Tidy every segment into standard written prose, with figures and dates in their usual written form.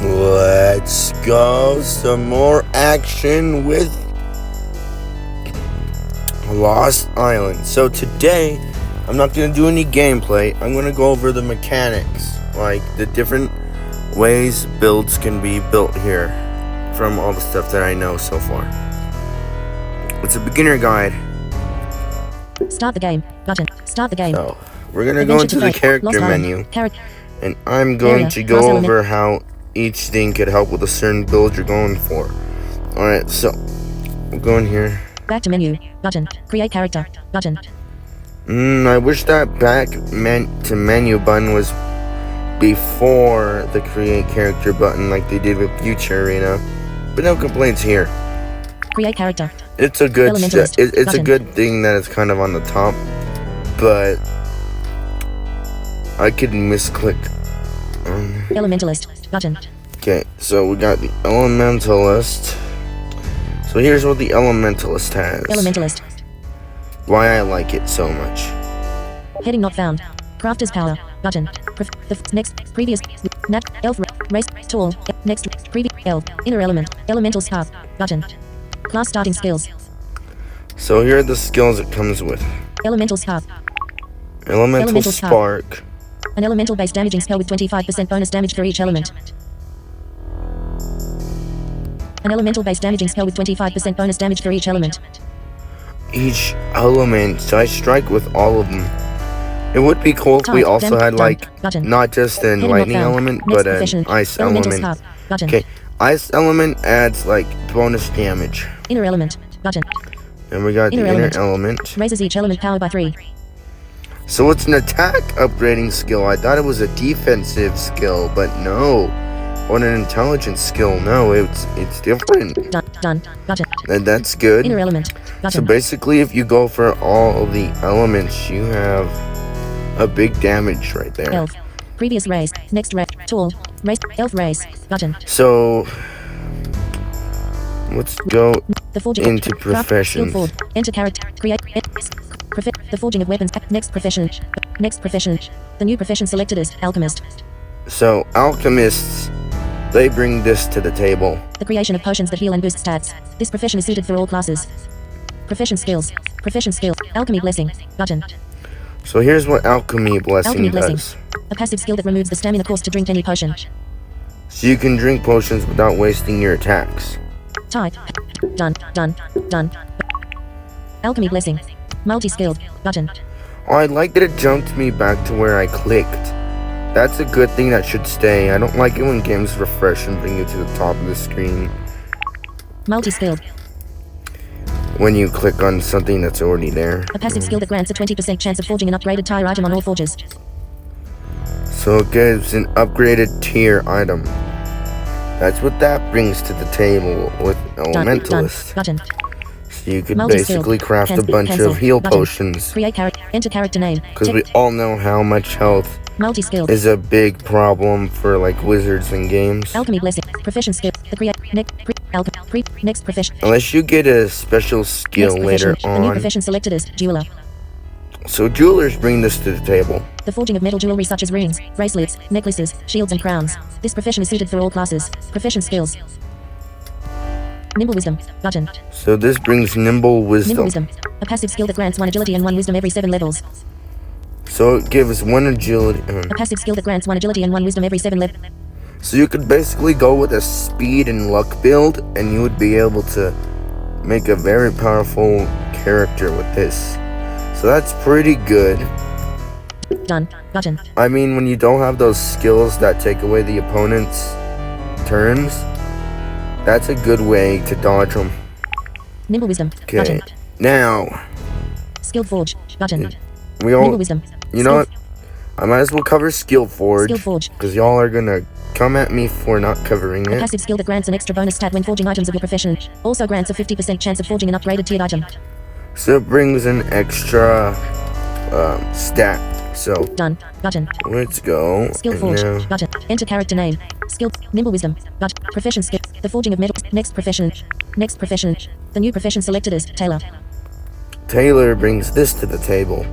Let's go. Some more action with Lost Island. So today, I'm not going to do any gameplay. I'm going to go over the mechanics, like the different ways builds can be built here from all the stuff that I know so far. It's a beginner guide. Start the game button. Start the game. So we're going to go into the character menu, and I'm going to go over how each thing could help with a certain build you're going for. Alright, so we'll go in here. Back to menu button. Create character button. I wish that back to menu button was before the create character button like they did with Future Arena. But no complaints here. Create character. It's a good it's a good thing that it's kind of on the top, but I could misclick. Elementalist button. Okay, so we got the Elementalist. So here's what the Elementalist has. Elementalist. Why I like it so much. Heading not found. Crafter's power button. Previous elf race tall next previous elf inner element elemental spark button. Class starting skills. So here are the skills it comes with. Elemental spark. Elemental spark. An elemental based damaging spell with 25% bonus damage for each element. An elemental based damaging spell with 25% bonus damage for each element. Each element, so I strike with all of them. It would be cool if we also had like not just an lightning element, but an ice element. Okay, ice element adds like bonus damage. Inner element button. And we got the inner element. Raises each element power by 3. So it's an attack upgrading skill. I thought it was a defensive skill, but no. Or an intelligence skill. No, it's different. Done. Button. And that's good. Inner element button. So basically, if you go for all of the elements, you have a big damage right there. Elf. Previous race. Next race. Tall. Race. Elf race. Button. So let's go into professions. Enter character. Create. The forging of weapons. Next profession. The new profession selected is alchemist. So alchemists, they bring this to the table. The creation of potions that heal and boost stats. This profession is suited for all classes. Profession skills. Alchemy blessing button. So here's what alchemy blessing does. A passive skill that removes the stamina cost to drink any potion. So you can drink potions without wasting your attacks. Type. Done. Alchemy blessing. Multi-skilled button. Oh, I like that it jumped me back to where I clicked. That's a good thing that should stay. I don't like it when games refresh and bring you to the top of the screen. Multi-skilled. When you click on something that's already there. A passive skill that grants a 20% chance of forging an upgraded tier item on all forges. So it gives an upgraded tier item. That's what that brings to the table with Elementalist. Button. So you could basically craft a bunch of heal potions. Create character. Enter character name. Because we all know how much health is a big problem for like wizards in games. Alchemy blessing. Profession skill. The create next profession. Unless you get a special skill later on. The new profession selected is jeweler. So jewelers bring this to the table. The forging of metal jewelry such as rings, bracelets, necklaces, shields and crowns. This profession is suited for all classes. Profession skills. Nimble wisdom button. So this brings nimble wisdom. Nimble wisdom. A passive skill that grants 1 agility and 1 wisdom every 7 levels. So it gives 1 agility. A passive skill that grants 1 agility and 1 wisdom every 7 levels. So you could basically go with a speed and luck build, and you would be able to make a very powerful character with this. So that's pretty good. Done button. I mean, when you don't have those skills that take away the opponent's turns, that's a good way to dodge them. Nimble wisdom button. Now Skilled forge button. We all, Nimble wisdom. You know what? I might as well cover Skill Forge, because y'all are gonna come at me for not covering it. A passive skill that grants an extra bonus stat when forging items of your profession. Also grants a 50% chance of forging an upgraded tiered item. So it brings an extra stat. So done button. Let's go. Skill forge button. Enter character name. Skill nimble wisdom but profession skill. The forging of metal. Next profession. The new profession selected is tailor. Tailor brings this to the table.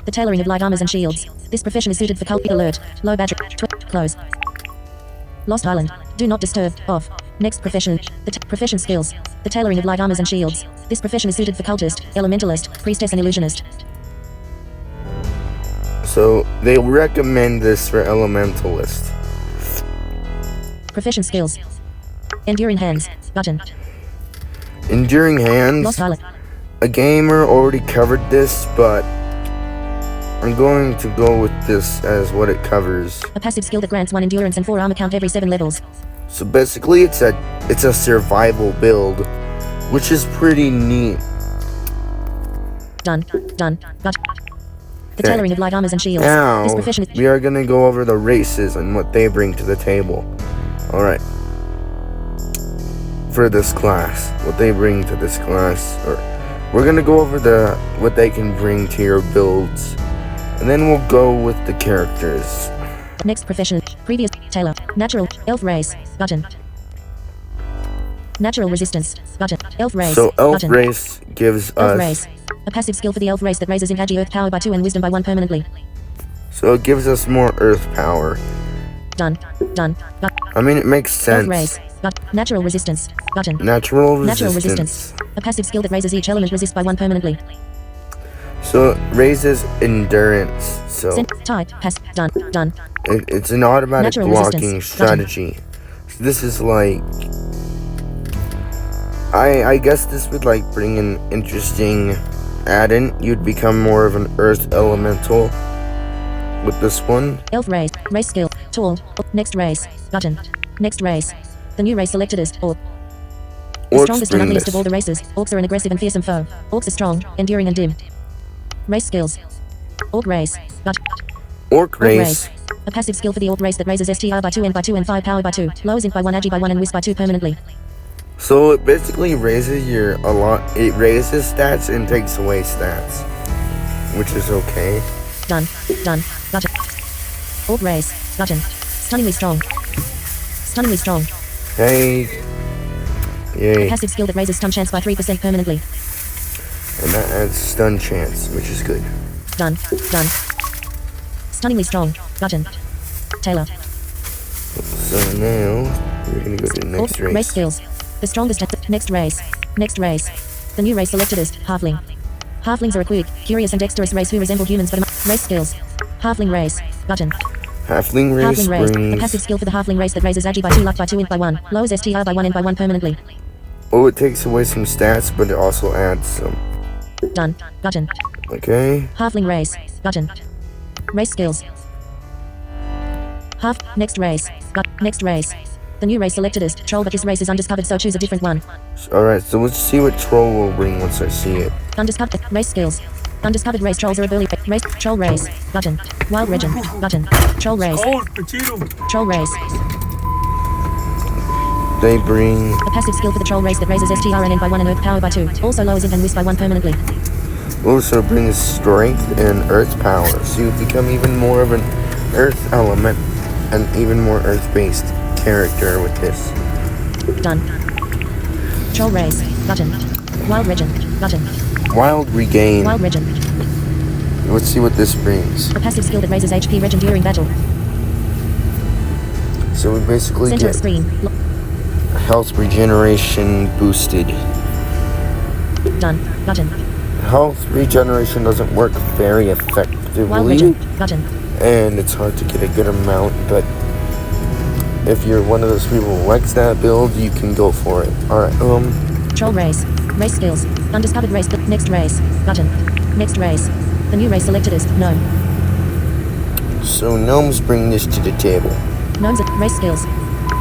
The tailoring of light armors and shields. This profession is suited for cult alert. Low battery. Close. Lost Island. Do not disturb. Off. Next profession. Profession skills. The tailoring of light armors and shields. This profession is suited for cultist, elementalist, priestess and illusionist. So they recommend this for elementalist. Profession skills. Enduring hands. Button. Enduring hands. Lost Island. A gamer already covered this, but I'm going to go with this as what it covers. A passive skill that grants 1 endurance and 4 armor count every 7 levels. So basically it's a survival build, which is pretty neat. Done. But the Okay. tailoring of light armors and shields. Now, This profession is we are going to go over the races and what they bring to the table. Alright. For this class, what they bring to this class, or we're going to go over what they can bring to your builds, and then we'll go with the characters. next profession. Previous tailor. Natural elf race. Button. Natural resistance. Button. Elf race. So elf Button. race gives Elf us, race. A passive skill for the elf race that raises in Agi earth power by 2 and wisdom by 1 permanently. so it gives us more earth power. Done. But I mean, it makes elf sense. race. But natural resistance. Button. Natural Natural resistance. resistance. A passive skill that raises each element resist by 1 permanently. So it raises endurance. So Type. Pass. Done. it's an automatic Natural blocking resistance. Button. strategy. So this is like, I guess this would like bring an interesting add-in. You'd become more of an earth elemental with this one. Elf race. Race skill. Tall. Next race. Button. Next race. The new race selected is Orc. The Orcs strongest and bring ugliest this. of all the races. Orcs are an aggressive and fearsome foe. Orcs are strong, enduring and dim. Race skills. Orc race. But Orc Orc race. A passive skill for the Orc race that raises STR by 2 and by 2 and 5 power by 2. Lowers int by 1, Agi by 1 and wisp by 2 permanently. So it basically raises it raises stats and takes away stats, which is okay. Done. Button. Orc race. Button. Stunningly strong. Hey, A yay, passive skill that raises stun chance by 3% permanently. and that adds stun chance, which is good. Done. Stunningly strong. Button. Tailor. So now we're gonna go to the next Race race. skills. The strongest next race. The new race selected is Halfling. Halflings are a quick, curious and dexterous race who resemble humans but race skills. Halfling race. Button. Halfling race Halfling race. A brings. passive skill for the halfling race that raises Agi by 2, luck by 2, int by 1. Lowers STR by 1 and by 1 permanently. Oh, it takes away some stats, but it also adds some. Done. Button. Okay. Halfling race. Button. Race skills. Next race. Next race. The new race selected is Troll, but this race is undiscovered, so choose a different one. Alright, so let's see what troll will bring once I see it. Undiscovered race skills. Undiscovered race trolls are a burly race. Troll race. Button. Wild legend. Button. Troll race. Troll race. They bring. A passive skill for the troll race that raises STRNN by 1 and earth power by 2. Also lowers int and wisp by 1 permanently. Also brings strength and earth power, so you become even more of an earth element and even more earth-based character with this. Done. Troll race. Button. Wild legend. Button. Wild regain. Wild legend. Let's see what this brings. A passive skill that raises HP regen during battle. So we basically Center of get screen. health regeneration boosted. Done. Button. Health regeneration doesn't work very Wild effectively, legend. Button. and it's hard to get a good amount, but if you're one of those people who likes that build, you can go for it. Alright, Troll race. Race skills. Undiscovered race. Next race. Button. Next race. The new race selected is Gnome. so gnomes bring this to the table. Gnomes. Race skills.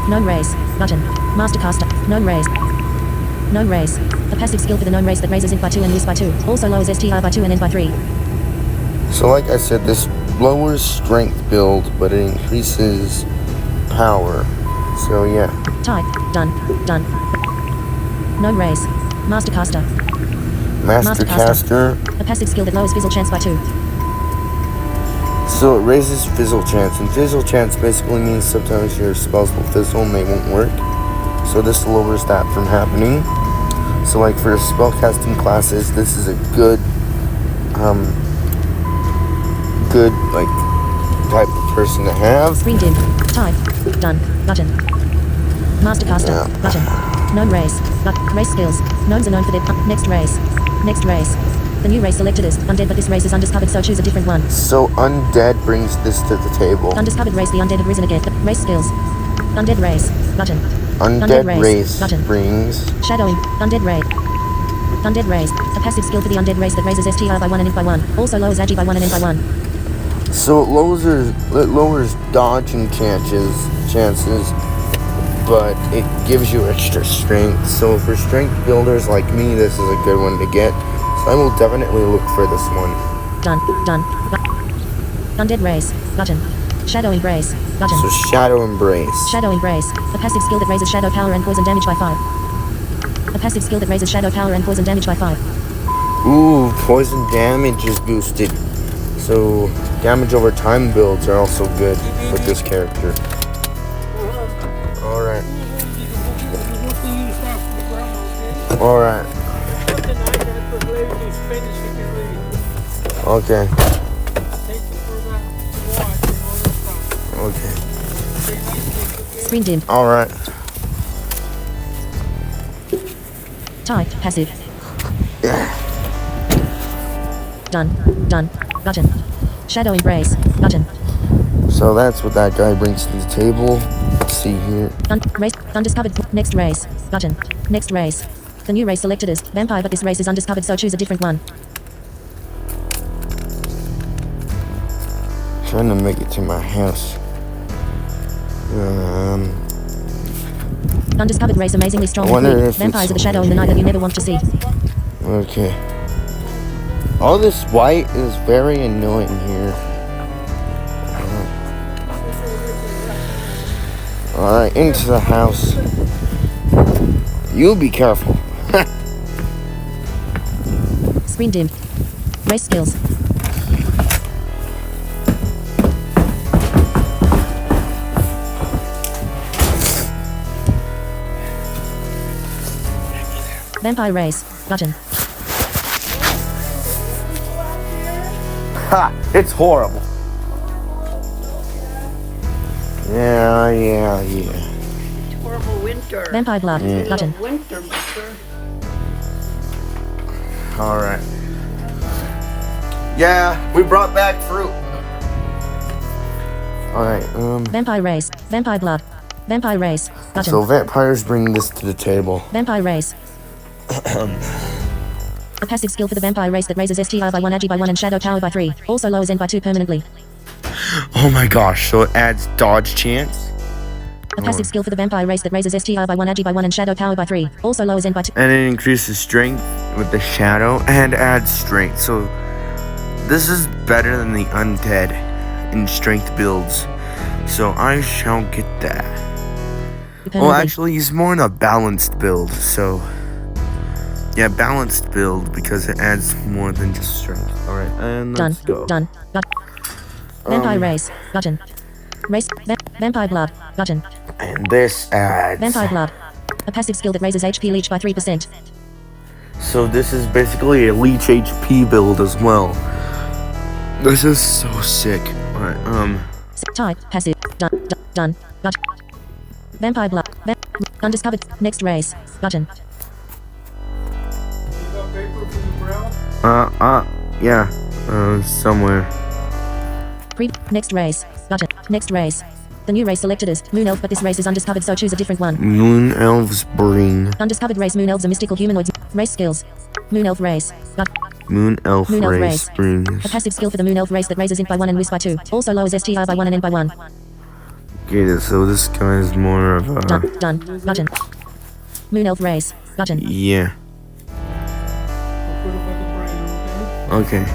Gnome race. Button. Mastercaster. Gnome race. Gnome race. A passive skill for the gnome race that raises int by 2 and wisp by 2. Also lowers STR by 2 and int by 3. So like I said, this lowers strength build, but it increases power. So yeah. Type. Done. Gnome race. Mastercaster. Mastercaster. A passive skill that lowers fizzle chance by 2. So it raises fizzle chance, and fizzle chance basically means sometimes your spells will fizzle and they won't work. So this lowers that from happening. So like for spellcasting classes, this is a good like type of person to have. Screen dim. Type. Done. Button. Mastercaster. Button. Gnome race. Race skills. Gnomes are known for their next race. Next race. The new race selected is undead, but this race is undiscovered, so choose a different one. So undead brings this to the table. Undiscovered race. The undead have risen again. Race skills. Undead race. Button. Undead race button. brings Shadowing. Undead race. Undead race. A passive skill for the undead race that raises STR by 1 and int by 1. Also lowers AG by 1 and int by 1. so it lowers dodging chances, but it gives you extra strength. So for strength builders like me, this is a good one to get. So I will definitely look for this one. Done. Undead race. Button. Shadow Embrace. Button. So Shadow Embrace. Shadow Embrace. A passive skill that raises shadow power and poison damage by 5. A passive skill that raises shadow power and poison damage by 5. Ooh, poison damage is boosted. So damage over time builds are also good with this character. Alright. Alright. Okay. Okay. Screen dim. Alright. Type. Passive. Yeah. Done. Button. Shadow Embrace. Button. So that's what that guy brings to the table. Let's see here. Race. Undiscovered. Next race. Button. Next race. The new race selected is vampire, but this race is undiscovered, so choose a different one. Trying to make it to my house. Undiscovered race amazingly strong. Vampires are the shadow in the night that you never want to see. Okay. All this white is very annoying here. Alright, into the house. You be careful. Screen dim. Race skills. Vampire race. Button. Ha! It's horrible. Yeah. Horrible winter. Vampire blood. Yeah. Button. Winter, mister. Alright. Yeah, we brought back fruit. Alright, Vampire race. Vampire blood. Vampire race. Button. so vampires bring this to the table. Vampire race. A passive skill for the vampire race that raises STR by 1, AG by 1, and shadow power by 3. Also lowers N by 2 permanently. Oh my gosh, so it adds dodge chance? A passive skill for the vampire race that raises STR by 1, AG by 1, and shadow power by 3. Also lowers N by 2. And it increases strength with the shadow and adds strength. So this is better than the undead in strength builds. So I shall get that. Well, actually, he's more in a balanced build, so yeah, balanced build because it adds more than just strength. All right, and let's go. Done. Vampire race. Button. Race. Vampire blood. Button. And this adds. Vampire blood. A passive skill that raises HP leech by 3%. So this is basically a leech HP build as well. This is so sick. All right, Type. Passive. Done. Button. Vampire blood. Undiscovered. Next race. Button. Yeah, somewhere. Next race. Button. Next race. The new race selected is Moon Elf, but this race is undiscovered, so choose a different one. Moon Elves bring. Undiscovered race. Moon Elves are mystical humanoids. Race skills. Moon Elf race. Moon Elf race brings. A passive skill for the Moon Elf race that raises int by 1 and wisp by 2. Also lowers STR by 1 and int by 1. Okay, so this guy is more of a. Done. Button. Moon Elf race. Button. Yeah. Okay.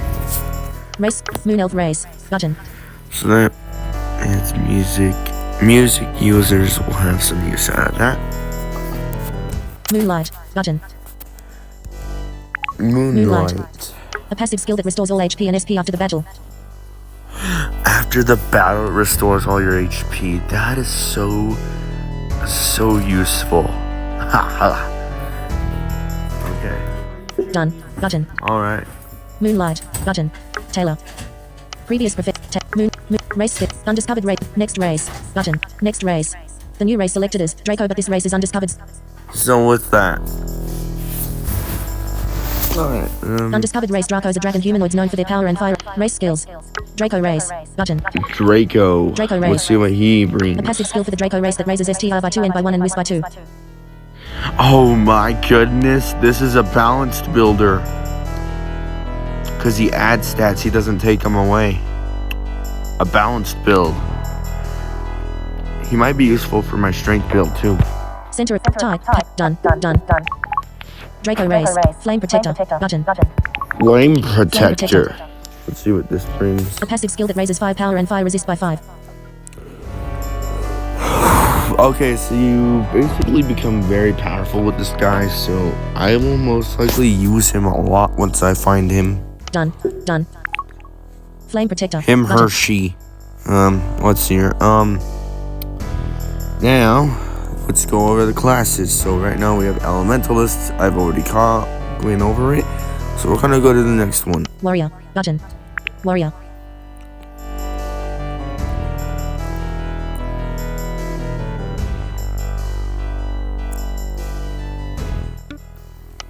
Race. Moon Elf race. Button. So that adds music. Music users will have some use out of that. Moonlight. Button. Moonlight. A passive skill that restores all HP and SP after the battle. After the battle, it restores all your HP. That is so useful. Haha. Okay. Done. Button. Alright. Moonlight. Button. Taylor. Previous Moon. Race skip. Undiscovered race. Next race. Button. Next race. The new race selected is Draco, but this race is undiscovered. So with that. Alright, Undiscovered race. Draco is a dragon humanoids known for their power and fire. Race skills. Draco race. Button. Draco. Draco race. Let's see what he brings. A passive skill for the Draco race that raises STR by 2 and by 1 and whiz by 2. Oh my goodness, this is a balanced builder. Because he adds stats, he doesn't take them away. A balanced build. He might be useful for my strength build too. Center of type. Done. Draco race. Flame protector. Button. Flame Protector. Let's see what this brings. A passive skill that raises 5 power and fire resist by 5. Okay, so you basically become very powerful with this guy, so I will most likely use him a lot once I find him. Done. Flame protector. Him, Button. her, she. Let's see here. Now, let's go over the classes. So right now we have Elementalists. I've already went over it. So we're gonna go to the next one. Warrior. Button. Warrior.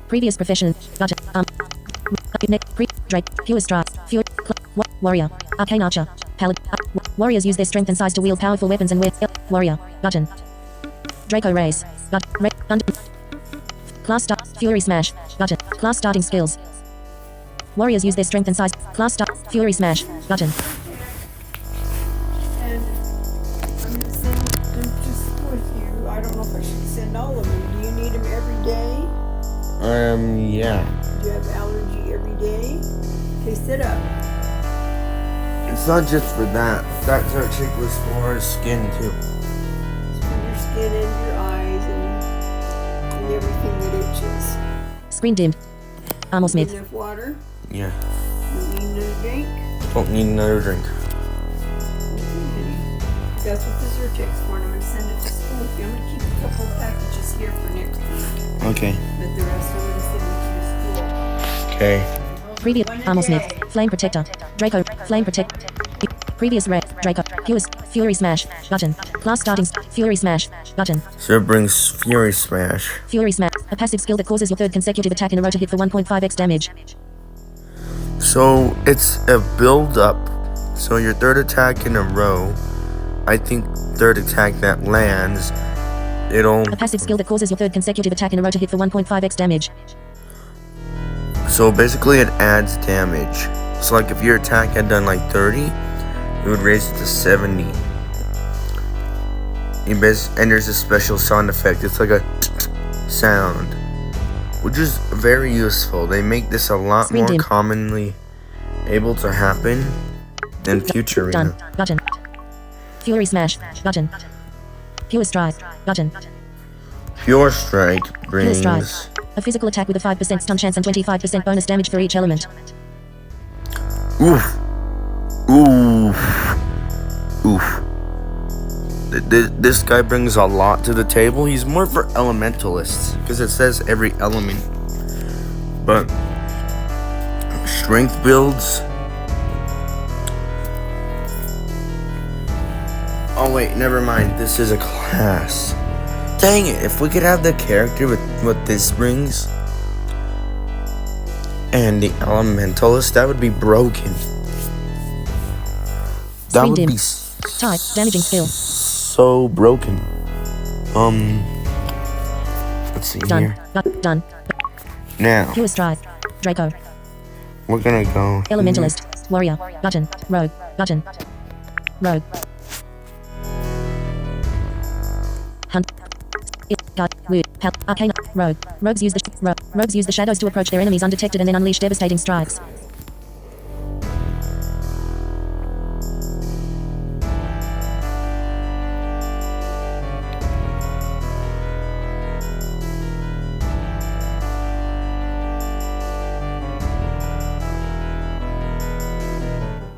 Previous profession. Button. Drake. Pure strike. Warrior. Arcane archer. Paladin. Warriors use their strength and size to wield powerful weapons and wear. Warrior. Button. Draco race. Class start. Fury smash. Button. Class starting skills. Warriors use their strength and size. Class start. Fury smash. Button. And I'm gonna send them to school with you. I don't know if I should send all of them. Do you need them every day? Yeah. Do you have allergy every day? Okay, sit up. It's not just for that. That's our checklist for our skin too. It's for your skin and your eyes and everything that itches. Screen dimmed. Armor Smith. Enough water? Yeah. You need another drink? Don't need another drink. That's what the Zyrtex for, and I'm going to send it to school with you. I'm going to keep a couple of packages here for next week, Okay. but the rest I'm going to send them to school. Okay. Previous Armor Smith. Flame protector. Draco. Flame protect. Previous red. Draco. Fury smash. Button. Class starting. Fury smash. Button. So it brings Fury Smash. Fury smash. A passive skill that causes your third consecutive attack in a row to hit for 1.5x damage. So it's a build up. So your third attack in a row, I think third attack that lands, it'll. A passive skill that causes your third consecutive attack in a row to hit for 1.5x damage. So basically it adds damage. So like if your attack had done like 30, it would raise it to 70. And there's a special sound effect. It's like a sound, which is very useful. They make this a lot Screen more dim. commonly able to happen than Future Done. Arena. Button. Fury smash. Button. Pure strike. Button. Pure Strike Pure strike. brings. A physical attack with a 5% stun chance and 25% bonus damage for each element. Oof. Oof. Oof. This guy brings a lot to the table. He's more for elementalists because it says every element. But strength builds. Oh wait, never mind. This is a class. Dang it! If we could have the character with what this brings and the elementalist, that would be broken. That Screen would dim. be Type. Damaging skill. so broken. Let's see Done. here. Done. Now Pure strike. Draco. we're gonna go. Elementalist. Warrior. Button. Rogue. Button. Rogue. Hunt. Guard. Woo. Arcane. Rogue. Rogues use the shadows to approach their enemies undetected and then unleash devastating strikes.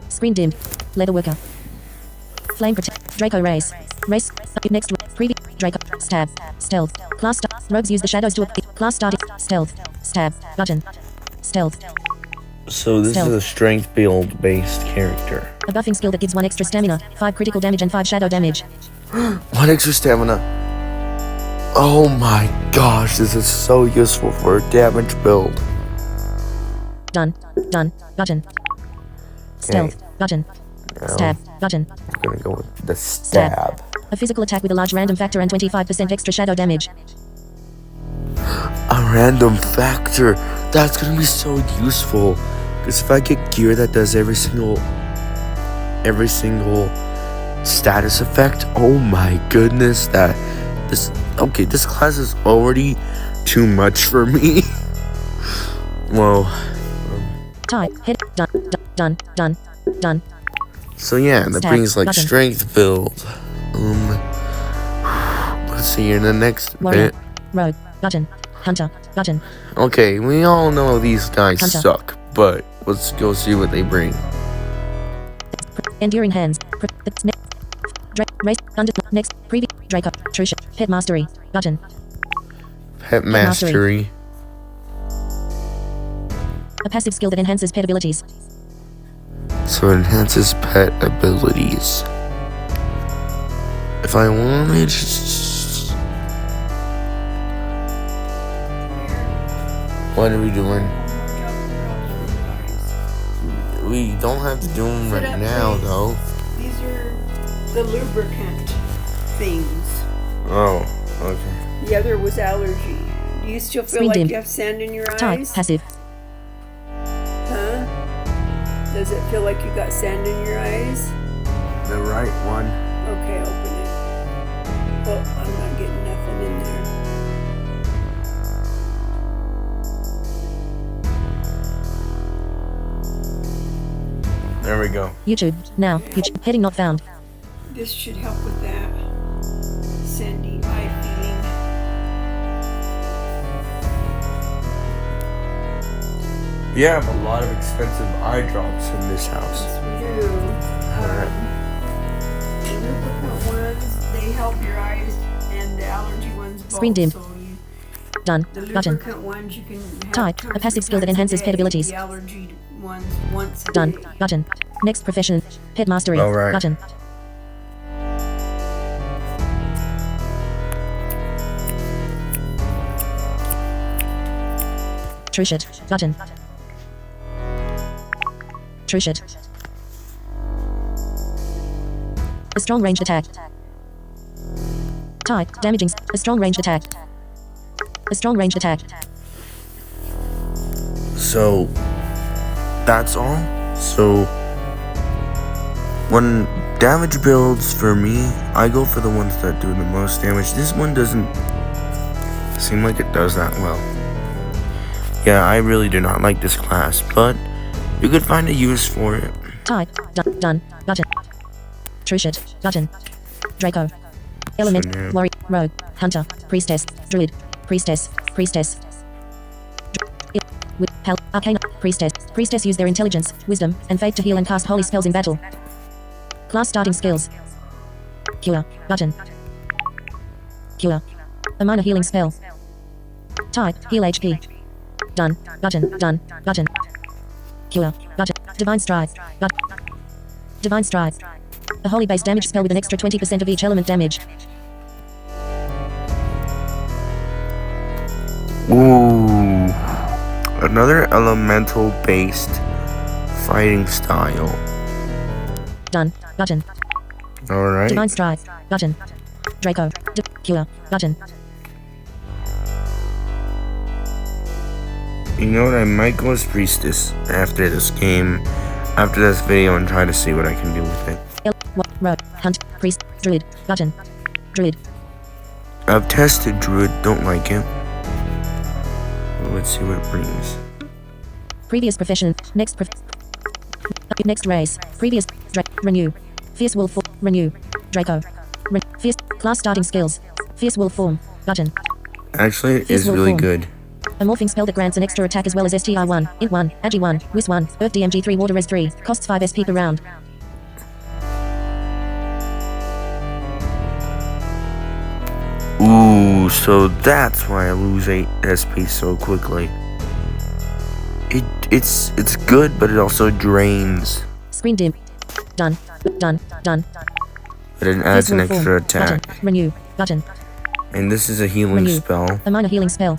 Screen dimmed. Leather worker. Flame protect. Draco race. Race. Next. Preview. Draco. Stab. Stealth. Class start. Rogues use the shadows to class starting. Stealth. Stab. Button. Stealth. So this Stealth. is a strength build based character. A buffing skill that gives 1 extra stamina, 5 critical damage and 5 shadow damage. 1 extra stamina. Oh my gosh, this is so useful for a damage build. Done. Done. Button. Stealth. Button. Now, Stab. Button. I'm gonna go with the stab. A physical attack with a large random factor and 25% extra shadow damage. A random factor. That's gonna be so useful. Because if I get gear that does every single status effect, oh my goodness, this class is already too much for me. Whoa. Type. Hit. Done. So yeah, that Stab. brings like Button. strength build. Let's see in the next Warrior. bit. Rogue. Button. Hunter. Button. Okay, we all know these guys Hunter. suck, but let's go see what they bring. Enduring hands. Race. Under. Next. Previous. Draco. True shot. Pet mastery. Button. Pet mastery. mastery. A passive skill that enhances pet abilities. So it enhances pet abilities. If I wanted what are we doing? We don't have to do them Sit right up, now please. though. These are the lubricant things. Oh, okay. The other was allergy. Do you still feel Screen like dim. you have sand in your Type. eyes? Passive. Huh? Does it feel like you got sand in your eyes? The right one. Okay, open it. Oh, I'm not getting nothing in there. There we go. YouTube. Now. YouTube. Heading not found. This should help with that sandy eye feeling. We have a lot of expensive eye drops in this house. Yes, we do. The lubricant ones, they help your eyes, and the allergy ones both. Screen dim. So Done. the Button. lubricant ones you can have Type. 2 or A passive 3 skill that times a enhances pet day. abilities. The allergy ones once a Done. day. Button. Next profession. Pet mastery. Alright. Button. True shot. Button. True shot. A strong ranged attack. Type. Damaging. A strong ranged attack. A strong ranged attack. So that's all. So when damage builds for me, I go for the ones that do the most damage. This one doesn't seem like it does that well. Yeah, I really do not like this class, but you could find a use for it. Type. Done. Button. True shot. Button. Draco. Element. So now- Warrior. Rogue. Hunter. Priestess. Druid. Priestess. Priestess. Arcana. Priestess. Priestess use their intelligence, wisdom, and faith to heal and cast holy spells in battle. Class starting skills. Cure. Button. Cure. A minor healing spell. Type. Heal HP. Done. Button. Done. Button. Cure. Button. Divine Stride. Divine Stride. A holy base damage spell with an extra 20% of each element damage. Ooh, another elemental based fighting style. Done. Button. Alright. Divine Stride. Button. Draco. Cure. Button. You know what? I might go as Priestess after this game, after this video, and try to see what I can do with it. Rogue. Hunt. Priest. Druid. Button. Druid. I've tested Druid, don't like it. Let's see what it brings. Previous profession. Next next race. Previous. Renew. Fierce wolf form. Renew. Draco. Fierce. Class starting skills. Fierce wolf form. Button. Actually, it Fierce is wolf really form. good. A morphing spell that grants an extra attack as well as STR 1, Int 1, Agi 1, Whis 1, Earth DMG 3, Water Res 3, costs 5 SP per round. Ooh, so that's why I lose 8 SP so quickly. It's good, but it also drains. Screen dim. Done. Done. Done. But it adds an Use will extra form. attack. Button. Renew. Button. And this is a healing Renew. spell. A minor healing spell.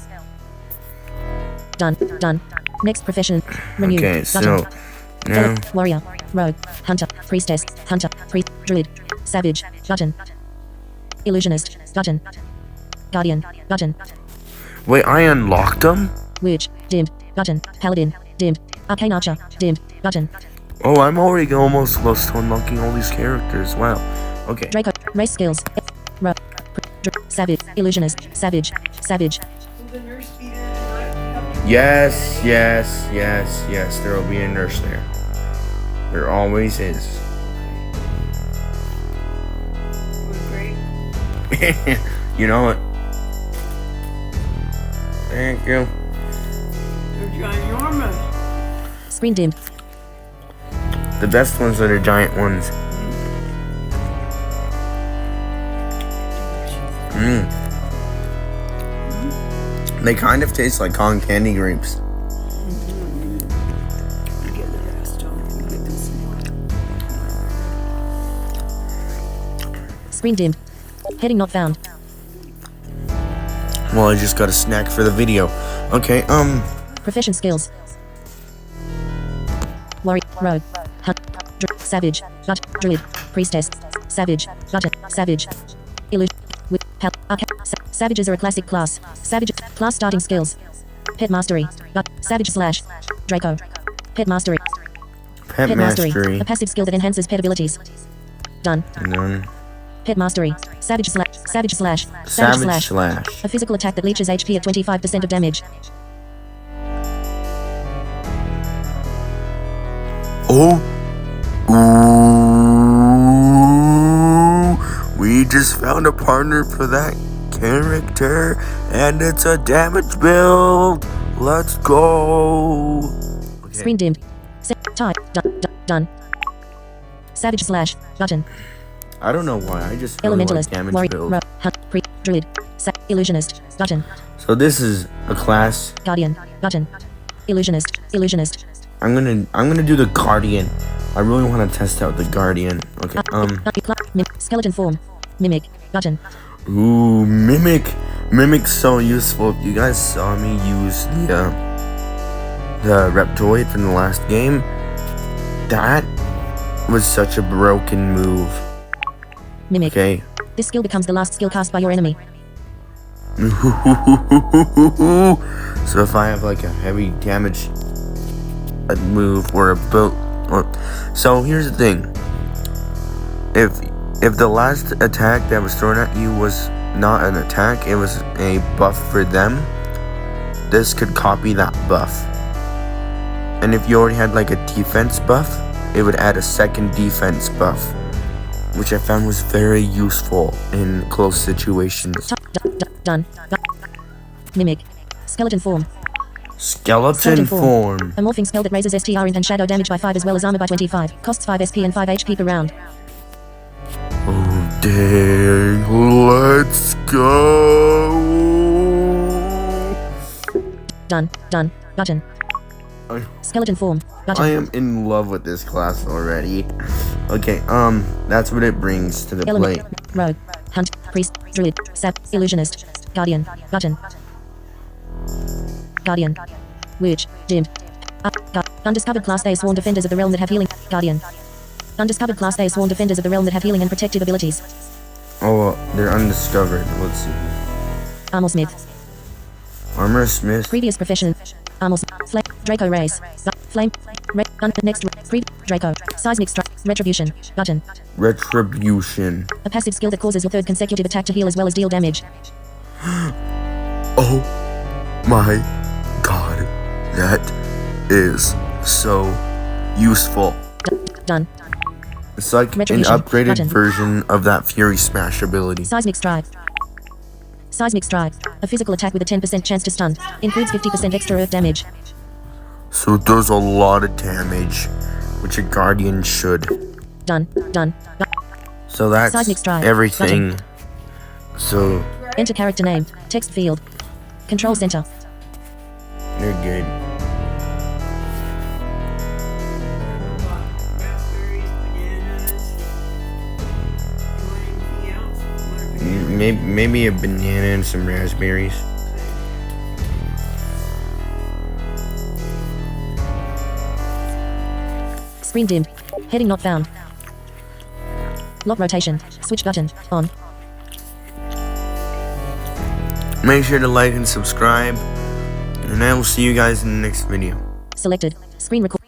Done. Done. Next profession. Renew. Okay, Button. so now Warrior. Rogue. Hunter. Priestess. Hunter. Priest. Druid. Savage. Button. Illusionist. Button. Guardian. Button. wait, I unlocked them? Witch. Dimmed. Button. Paladin. Dimmed. Arcane Archer. Dimmed. Button. Oh, I'm already almost close to unlocking all these characters. Wow. Okay. Draco. Race skills. Rogue. Savage. Illusionist. Savage. Savage. Will the nurse be there tonight? Help you? Yes, yes, yes, yes. There will be a nurse there. There always is. Doing great. You know it. Thank you. They're ginormous. Screen dimmed. The best ones are the giant ones. They kind of taste like cotton candy grapes. You get the rest. Don't get this more. Screen dimmed. Heading not found. Well, I just got a snack for the video. Okay, Profession skills. Warrior. Rogue. Hunt. Savage. Druid. Priestess. Savage. Button. Savage. Illusion. With. Savages are a classic class. Savage. Class starting skills. Pet mastery. Savage slash. Draco. Pet mastery. pet mastery. A passive skill that enhances pet abilities. Done. And then Pet mastery. Savage slash. savage slash. A physical attack that leeches HP at 25% of damage. Oh. Ooh. We just found a partner for that character, and it's a damage build. Let's go. Okay. Screen dimmed. Type. Done. Savage slash. Button. I don't know why. I just really like Elementalist. damage Warrior. build. Hunt. Druid. Illusionist. Button. So this is a class. Guardian. Button. Illusionist. I'm gonna do the Guardian. I really want to test out the Guardian. Okay. Skeleton form. Mimic. Button. Ooh, Mimic. Mimic's so useful. If you guys saw me use the Reptoid from the last game, that was such a broken move. Mimic. Okay. This skill becomes the last skill cast by your enemy. So if I have like a heavy damage move or a build, so here's the thing. If the last attack that was thrown at you was not an attack, it was a buff for them, this could copy that buff. And if you already had like a defense buff, it would add a second defense buff, which I found was very useful in close situations. Done. Mimic. Skeleton form. Skeleton form. A morphing spell that raises STR and shadow damage by 5 as well as armor by 25. Costs 5 SP and 5 HP per round. Oh dang, let's go. Done. Button. Skeleton form. I Button. am in love with this class already. Okay, that's what it brings to the plate. Element. Rogue. Hunt. Priest. Druid. Illusionist. Guardian. Button. Guardian. Witch. Dimmed. Undiscovered class. They are sworn defenders of the realm that have healing. Guardian. Undiscovered class. They are sworn defenders of the realm that have healing and protective abilities. Oh, they're undiscovered. Let's see. Armor Smith. Armor Smith. Previous profession. Armor Flame. Draco race. Flame. Next. Draco. Seismic strike. Retribution. Button. Retribution. A passive skill that causes your third consecutive attack to heal as well as deal damage. Oh my god. That is so useful. Done. It's like an Retribution. upgraded Button. version of that Fury Smash ability. Seismic strike. Seismic strike. A physical attack with a 10% chance to stun. Includes 50% extra earth damage. So it does a lot of damage, which a Guardian should. Done. So that's Seismic strike. everything. So Enter character name. Text field. Control center. they're good. Raspberries, banana, maybe a banana and some raspberries. Screen dimmed. Heading not found. Lock rotation. Switch button. On. Make sure to like and subscribe, and I will see you guys in the next video. Selected. Screen record.